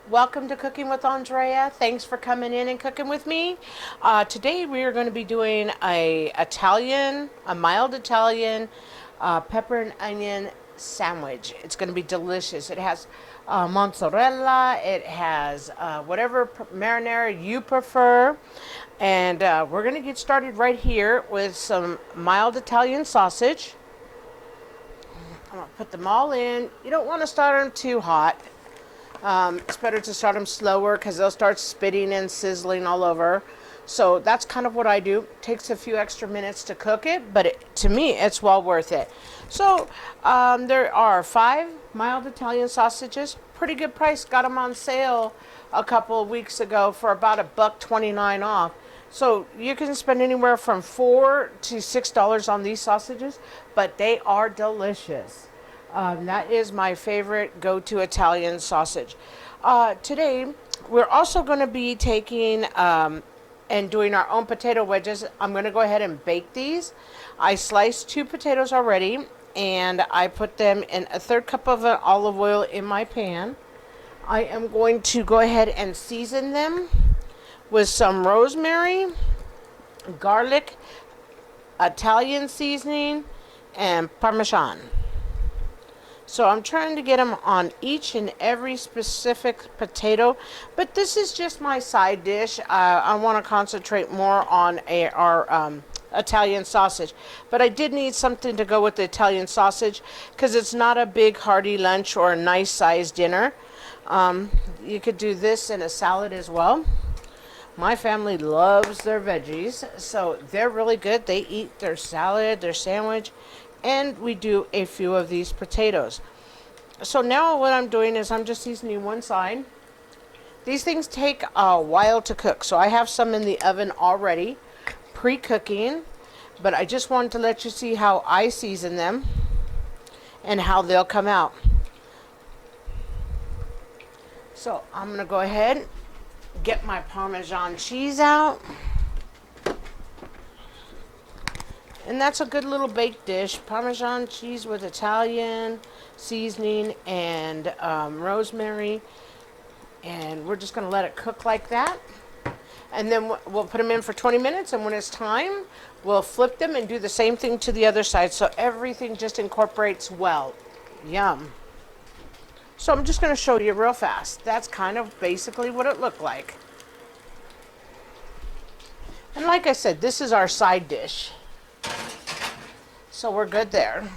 Welcome to Cooking with Andrea. Thanks for coming in and cooking with me. Today we are going to be doing a mild Italian pepper and onion sandwich. It's going to be delicious. It has mozzarella. It has whatever marinara you prefer. And we're going to get started right here with some mild Italian sausage. I'm going to put them all in. You don't want to start them too hot. It's better to start them slower because they'll start spitting and sizzling all over. So that's kind of what I do. It takes a few extra minutes to cook it, but to me, it's well worth it. So there are 5 mild Italian sausages. Pretty good price. Got them on sale a couple of weeks ago for about $1.29 off. So you can spend anywhere from $4 to $6 on these sausages, but they are delicious. That is my favorite go-to Italian sausage. Today, we're also going to be taking and doing our own potato wedges. I'm going to go ahead and bake these. I sliced 2 potatoes already, and I put them in a 1/3 cup of olive oil in my pan. I am going to go ahead and season them with some rosemary, garlic, Italian seasoning, and parmesan. So I'm trying to get them on each and every specific potato, but this is just my side dish. I want to concentrate more on our Italian sausage, but I did need something to go with the Italian sausage because it's not a big hearty lunch or a nice sized dinner. You could do this in a salad as well. My family loves their veggies, so they're really good. They eat their salad, their sandwich, and we do a few of these potatoes. So now what I'm doing is I'm just seasoning one side. These things take a while to cook, so I have some in the oven already, pre-cooking, but I just wanted to let you see how I season them and how they'll come out. So I'm going to go ahead, get my Parmesan cheese out. And that's a good little baked dish. Parmesan cheese with Italian seasoning and rosemary. And we're just going to let it cook like that. And then we'll put them in for 20 minutes. And when it's time, we'll flip them and do the same thing to the other side. So everything just incorporates well. Yum. So I'm just going to show you real fast. That's kind of basically what it looked like. And like I said, this is our side dish. So we're good there. I'm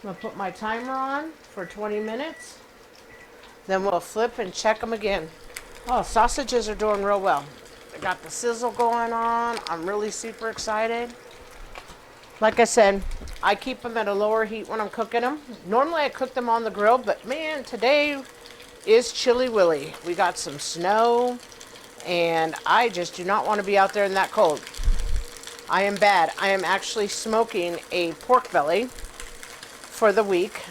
going to put my timer on for 20 minutes. Then we'll flip and check them again. Oh, sausages are doing real well. They got the sizzle going on. I'm really super excited. Like I said, I keep them at a lower heat when I'm cooking them. Normally I cook them on the grill, but man, today is chilly willy. We got some snow, and I just do not want to be out there in that cold. I am bad. I am actually smoking a pork belly for the week.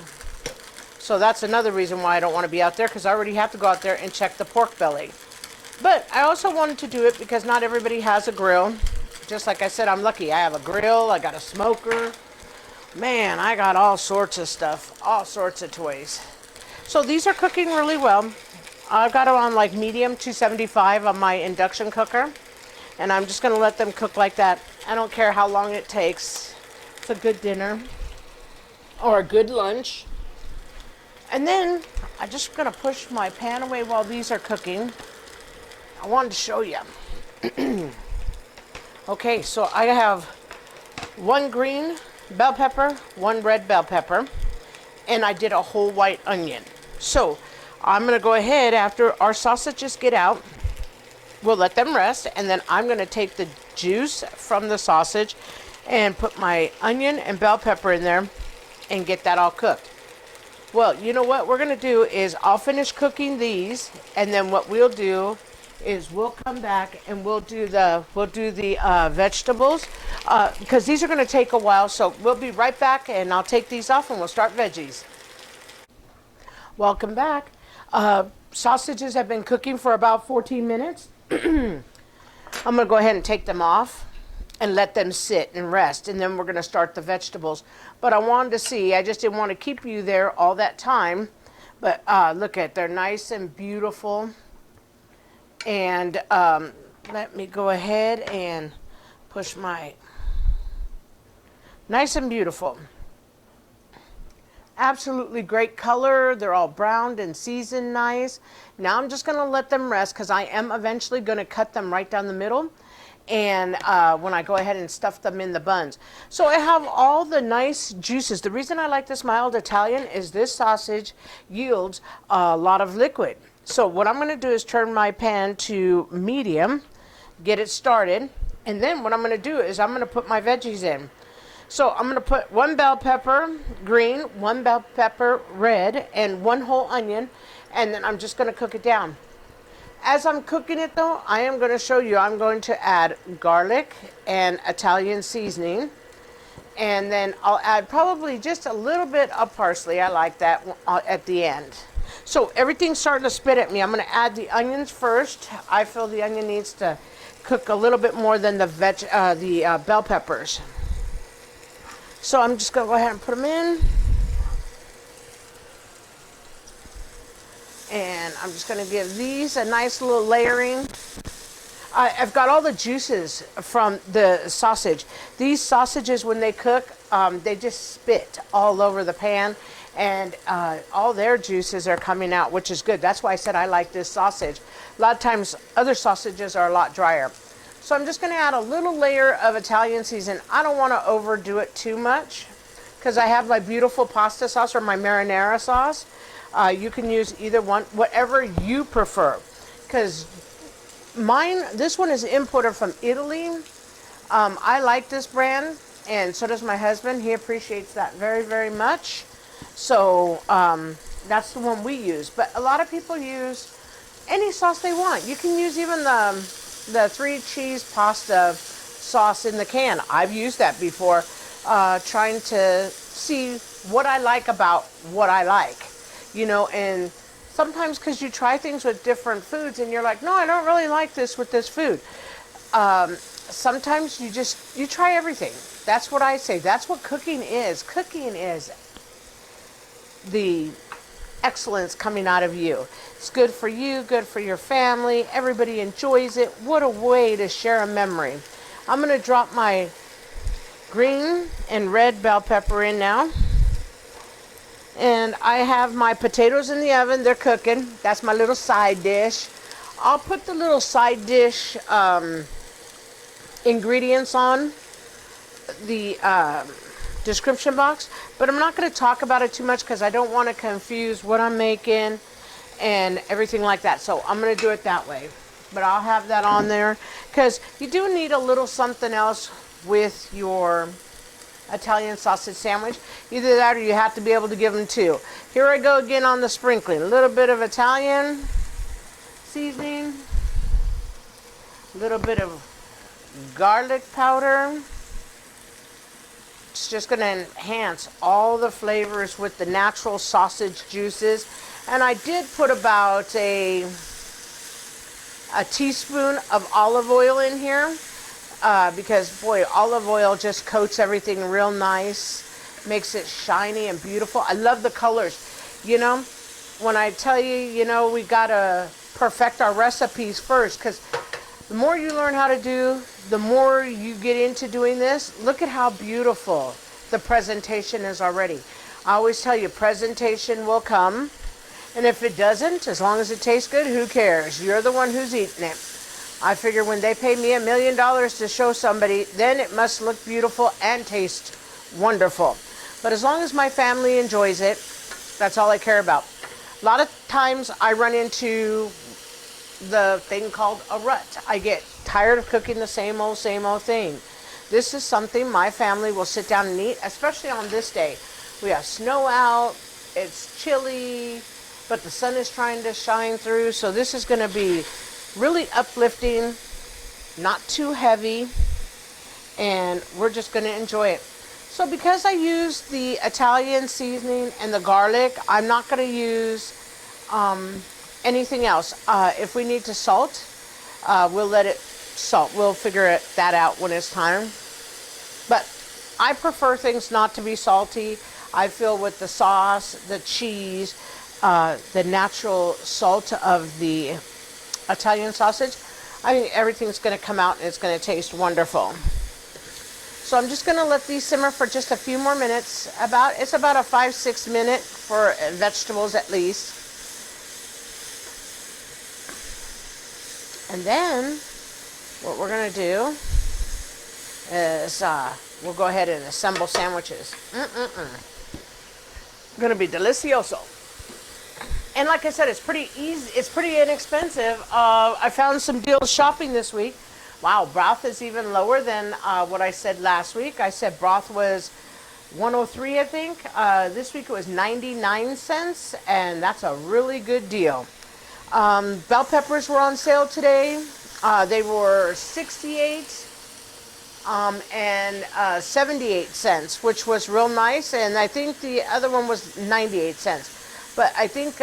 So that's another reason why I don't want to be out there, because I already have to go out there and check the pork belly. But I also wanted to do it because not everybody has a grill. Just like I said, I'm lucky. I have a grill. I got a smoker. Man, I got all sorts of stuff. All sorts of toys. So these are cooking really well. I've got them on like medium 275 on my induction cooker. And I'm just going to let them cook like that. I don't care how long it takes. It's a good dinner or a good lunch. And then I'm just going to push my pan away while these are cooking. I wanted to show you. Okay, so I have 1 green bell pepper, 1 red bell pepper, and I did a whole white onion. So I'm going to go ahead after our sausages get out. We'll let them rest, and then I'm going to take the juice from the sausage and put my onion and bell pepper in there and get that all cooked. Well, you know what we're going to do is I'll finish cooking these, and then what we'll do is we'll come back and we'll do the vegetables because these are going to take a while. So we'll be right back, and I'll take these off and we'll start veggies. Welcome back. Sausages have been cooking for about 14 minutes. I'm going to go ahead and take them off and let them sit and rest, and then we're going to start the vegetables. But I wanted to see, I just didn't want to keep you there all that time But look at, they're nice and beautiful. And let me go ahead and push my, nice and beautiful. Absolutely great color. They're all browned and seasoned nice. Now I'm just going to let them rest because I am eventually going to cut them right down the middle. And when I go ahead and stuff them in the buns. So I have all the nice juices. The reason I like this mild Italian is this sausage yields a lot of liquid. So what I'm going to do is turn my pan to medium, get it started, and then what I'm going to do is I'm going to put my veggies in. So I'm going to put 1 bell pepper green, 1 bell pepper red, and 1 whole onion, and then I'm just going to cook it down. As I'm cooking it though, I am going to show you, I'm going to add garlic and Italian seasoning, and then I'll add probably just a little bit of parsley. I like that at the end. So everything's starting to spit at me. I'm going to add the onions first. I feel the onion needs to cook a little bit more than the bell peppers. So I'm just going to go ahead and put them in. And I'm just going to give these a nice little layering. I've got all the juices from the sausage. These sausages, when they cook, they just spit all over the pan. And all their juices are coming out, which is good. That's why I said I like this sausage. A lot of times, other sausages are a lot drier. So I'm just going to add a little layer of Italian season. I don't want to overdo it too much because I have my beautiful pasta sauce or my marinara sauce. You can use either one, whatever you prefer. Because this one is imported from Italy. I like this brand, and so does my husband. He appreciates that very, very much. So that's the one we use. But a lot of people use any sauce they want. You can use even the 3-cheese pasta sauce in the can. I've used that before, trying to see what I like about what I like. You know, and sometimes because you try things with different foods and you're like, no, I don't really like this with this food. Sometimes you try everything. That's what I say. That's what cooking is. Cooking is the excellence coming out of you. It's good for you, good for your family. Everybody enjoys it. What a way to share a memory. I'm going to drop my green and red bell pepper in now. And I have my potatoes in the oven. They're cooking. That's my little side dish. I'll put the little side dish ingredients on the description box, but I'm not going to talk about it too much because I don't want to confuse what I'm making and everything like that. So I'm going to do it that way. But I'll have that on there because you do need a little something else with your Italian sausage sandwich. Either that or you have to be able to give them 2. Here I go again on the sprinkling. A little bit of Italian seasoning, a little bit of garlic powder. It's just going to enhance all the flavors with the natural sausage juices. And I did put about a teaspoon of olive oil in here. Because, boy, olive oil just coats everything real nice, makes it shiny and beautiful. I love the colors. You know, when I tell you, you know, we got to perfect our recipes first, because the more you learn how to do, the more you get into doing this. Look at how beautiful the presentation is already. I always tell you, presentation will come, and if it doesn't, as long as it tastes good, who cares? You're the one who's eating it. I figure when they pay me $1 million to show somebody, then it must look beautiful and taste wonderful. But as long as my family enjoys it, that's all I care about. A lot of times I run into the thing called a rut. I get tired of cooking the same old thing. This is something my family will sit down and eat, especially on this day. We have snow out, it's chilly, but the sun is trying to shine through. So this is going to be really uplifting, not too heavy, and we're just going to enjoy it. So because I use the Italian seasoning and the garlic, I'm not going to use anything else. If we need to salt, we'll let it salt. We'll figure that out when it's time. But I prefer things not to be salty. I feel with the sauce, the cheese, the natural salt of the Italian sausage, I mean, everything's going to come out and it's going to taste wonderful. So I'm just going to let these simmer for just a few more minutes. It's about a 5-6 minute for vegetables at least. And then what we're going to do is we'll go ahead and assemble sandwiches. Going to be delicioso. And like I said, it's pretty easy. It's pretty inexpensive. I found some deals shopping this week. Wow, broth is even lower than what I said last week. I said broth was 103, I think. This week it was 99 cents, and that's a really good deal. Bell peppers were on sale today. They were 68 and 78 cents, which was real nice. And I think the other one was 98 cents. But I think,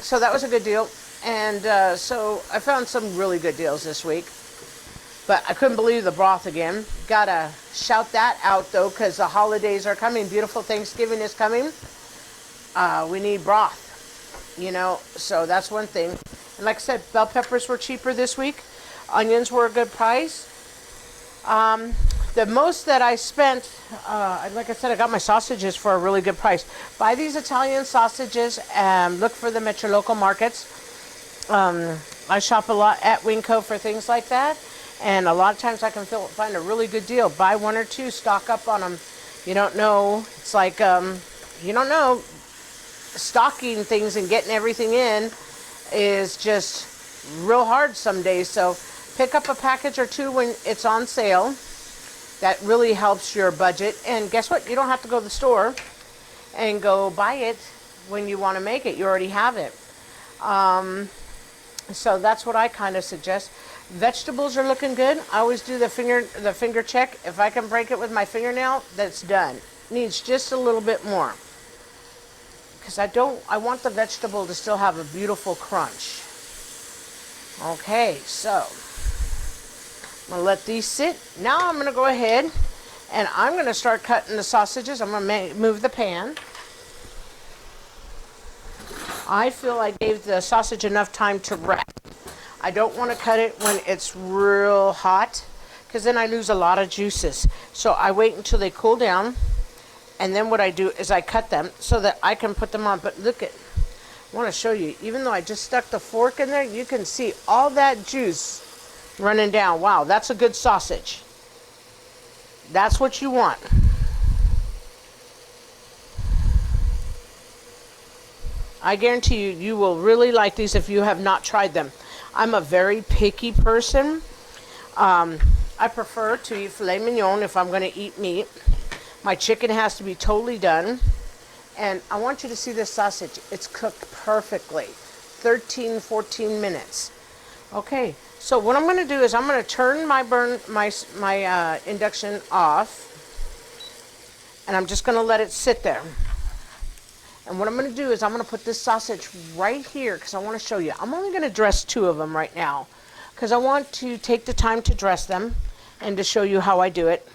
so that was a good deal. And so I found some really good deals this week. But I couldn't believe the broth again. Gotta shout that out though, because the holidays are coming. Beautiful Thanksgiving is coming. We need broth, you know, so that's one thing. And like I said, bell peppers were cheaper this week. Onions were a good price. The most that I spent, like I said, I got my sausages for a really good price. Buy these Italian sausages and look for them at your local markets. I shop a lot at Winco for things like that. And a lot of times I can find a really good deal. Buy one or two, stock up on them. You don't know. It's like, you don't know. Stocking things and getting everything in is just real hard some days. So pick up a package or two when it's on sale. That really helps your budget. And guess what? You don't have to go to the store and go buy it when you want to make it. You already have it. So that's what I kind of suggest. Vegetables are looking good. I always do the finger check. If I can break it with my fingernail, that's done. Needs just a little bit more. Because I want the vegetable to still have a beautiful crunch. Okay, so I'm going to let these sit. Now I'm going to go ahead and I'm going to start cutting the sausages. I'm going to move the pan. I feel I gave the sausage enough time to rest. I don't want to cut it when it's real hot because then I lose a lot of juices. So I wait until they cool down, and then what I do is I cut them so that I can put them on. But look at, I want to show you, even though I just stuck the fork in there, you can see all that juice running down. Wow, that's a good sausage. That's what you want. I guarantee you, you will really like these if you have not tried them. I'm a very picky person. I prefer to eat filet mignon if I'm going to eat meat. My chicken has to be totally done. And I want you to see this sausage. It's cooked perfectly. 13, 14 minutes. Okay, so what I'm going to do is I'm going to turn my induction off. And I'm just going to let it sit there. And what I'm going to do is I'm going to put this sausage right here because I want to show you. I'm only going to dress 2 of them right now because I want to take the time to dress them and to show you how I do it.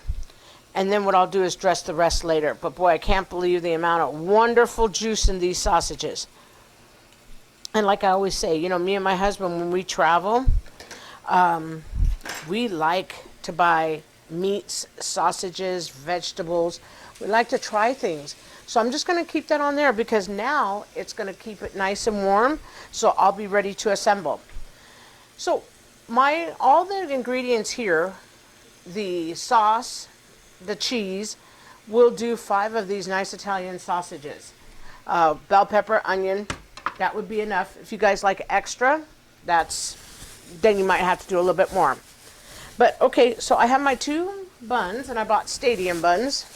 And then what I'll do is dress the rest later. But boy, I can't believe the amount of wonderful juice in these sausages. And like I always say, you know, me and my husband, when we travel, we like to buy meats, sausages, vegetables. We like to try things. So I'm just going to keep that on there because now it's going to keep it nice and warm. So I'll be ready to assemble. So all the ingredients here, the sauce, the cheese, will do 5 of these nice Italian sausages. Bell pepper, onion, that would be enough. If you guys like extra, then you might have to do a little bit more. But okay, so I have my 2 buns and I bought stadium buns.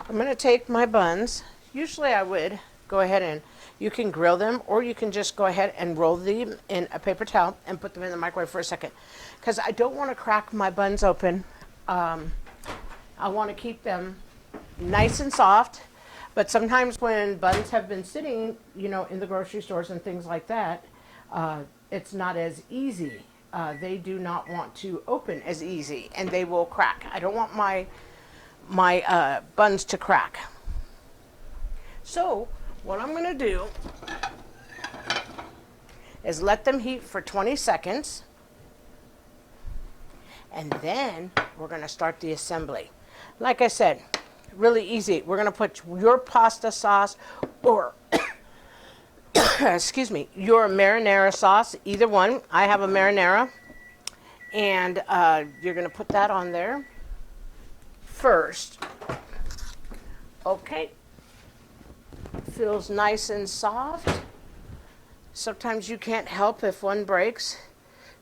I'm going to take my buns. Usually I would go ahead and you can grill them or you can just go ahead and roll them in a paper towel and put them in the microwave for a second. Because I don't want to crack my buns open. I want to keep them nice and soft. But sometimes when buns have been sitting, you know, in the grocery stores and things like that, it's not as easy. They do not want to open as easy and they will crack. I don't want my buns to crack. So what I'm going to do is let them heat for 20 seconds. And then we're going to start the assembly. Like I said, really easy. We're going to put your pasta sauce or, excuse me, your marinara sauce, either one. I have a marinara. And you're going to put that on there first. Okay. Feels nice and soft. Sometimes you can't help if one breaks.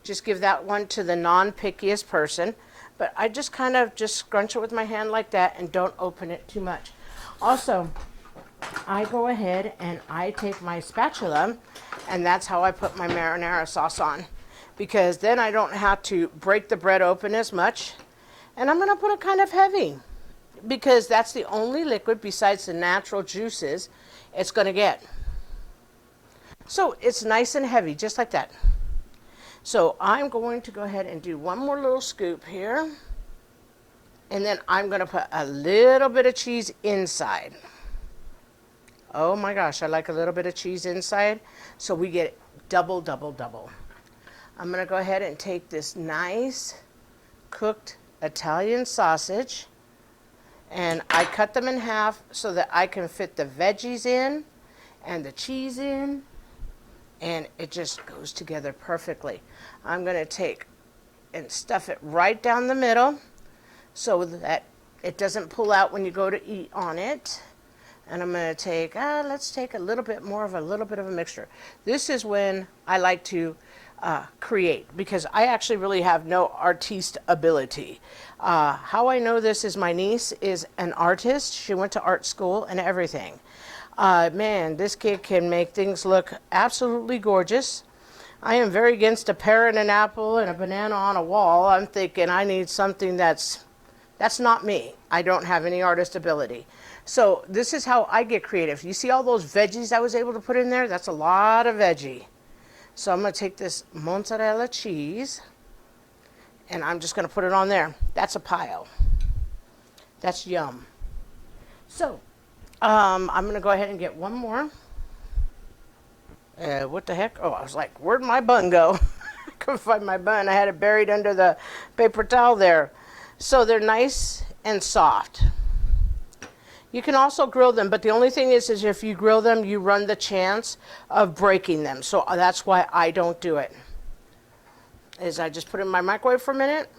Just give that one to the non-pickiest person. But I just kind of just scrunch it with my hand like that and don't open it too much. Also, I go ahead and I take my spatula, and that's how I put my marinara sauce on. Because then I don't have to break the bread open as much. And I'm going to put it kind of heavy, because that's the only liquid besides the natural juices it's going to get. So it's nice and heavy, just like that. So I'm going to go ahead and do one more little scoop here. And then I'm going to put a little bit of cheese inside. Oh my gosh, I like a little bit of cheese inside. So we get double, double, double. I'm going to go ahead and take this nice cooked Italian sausage, and I cut them in half so that I can fit the veggies in and the cheese in, and it just goes together perfectly. I'm going to take and stuff it right down the middle so that it doesn't pull out when you go to eat on it. And I'm going to take, let's take a little bit of a mixture. This is when I like to create, because I actually really have no artiste ability. How I know this is my niece is an artist. She went to art school and everything. Man, this kid can make things look absolutely gorgeous. I am very against a pear and an apple and a banana on a wall. I'm thinking I need something that's not me. I don't have any artist ability. So this is how I get creative. You see all those veggies I was able to put in there? That's a lot of veggie. So I'm going to take this mozzarella cheese, and I'm just going to put it on there. That's a pile. That's yum. So I'm going to go ahead and get one more. What the heck? Oh, I was like, where'd my bun go? I couldn't find my bun. I had it buried under the paper towel there. So they're nice and soft. You can also grill them, but the only thing is if you grill them, you run the chance of breaking them. So that's why I don't do it. Is I just put it in my microwave for a minute.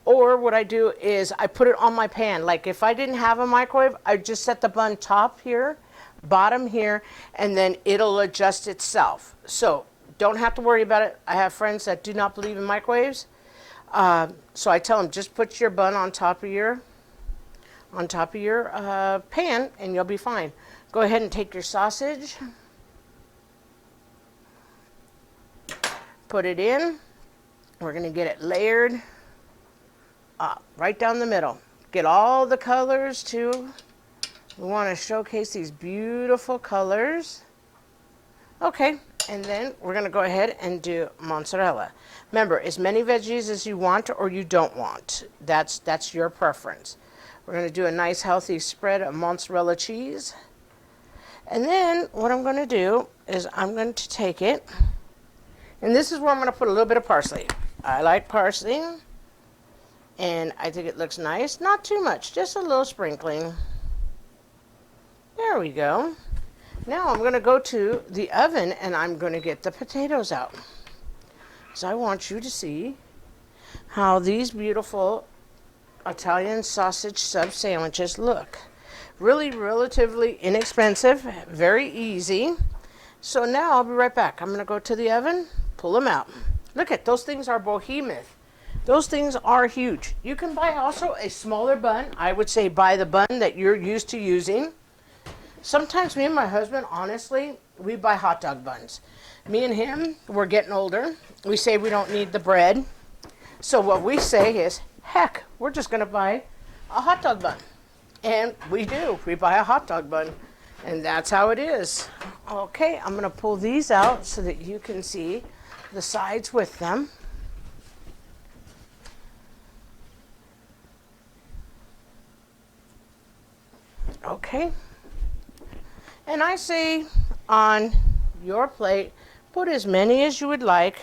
Or what I do is I put it on my pan. Like if I didn't have a microwave, I just set the bun top here, bottom here, and then it'll adjust itself. So don't have to worry about it. I have friends that do not believe in microwaves. So I tell them, just put your bun on top of your pan and you'll be fine. Go ahead and take your sausage, put it in. We're going to get it layered right down the middle. Get all the colors too. We want to showcase these beautiful colors. Okay, and then we're going to go ahead and do mozzarella. Remember, as many veggies as you want or you don't want. That's your preference. We're going to do a nice healthy spread of mozzarella cheese. And then what I'm going to do is I'm going to take it, and this is where I'm going to put a little bit of parsley. I like parsley, and I think it looks nice. Not too much, just a little sprinkling. There we go. Now I'm going to go to the oven and I'm going to get the potatoes out. So I want you to see how these beautiful Italian sausage sub sandwiches look. Really relatively inexpensive, very easy. So now I'll be right back. I'm going to go to the oven, pull them out. Look at those things are behemoth. Those things are huge. You can buy also a smaller bun. I would say buy the bun that you're used to using. Sometimes me and my husband, honestly, we buy hot dog buns. Me and him, we're getting older. We say we don't need the bread. So what we say is, heck, we're just going to buy a hot dog bun. And we do. We buy a hot dog bun. And that's how it is. Okay, I'm going to pull these out so that you can see the sides with them. Okay. And I say on your plate, put as many as you would like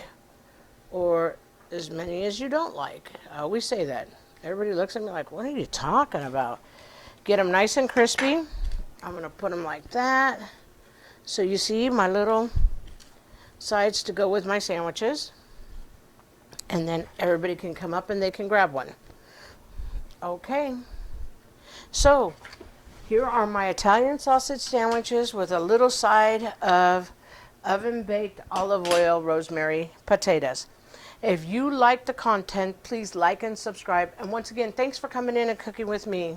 or as many as you don't like. I always say that. Everybody looks at me like, what are you talking about? Get them nice and crispy. I'm going to put them like that. So you see my little sides to go with my sandwiches. And then everybody can come up and they can grab one. Okay. So here are my Italian sausage sandwiches with a little side of oven-baked olive oil, rosemary, potatoes. If you like the content, please like and subscribe. And once again, thanks for coming in and cooking with me.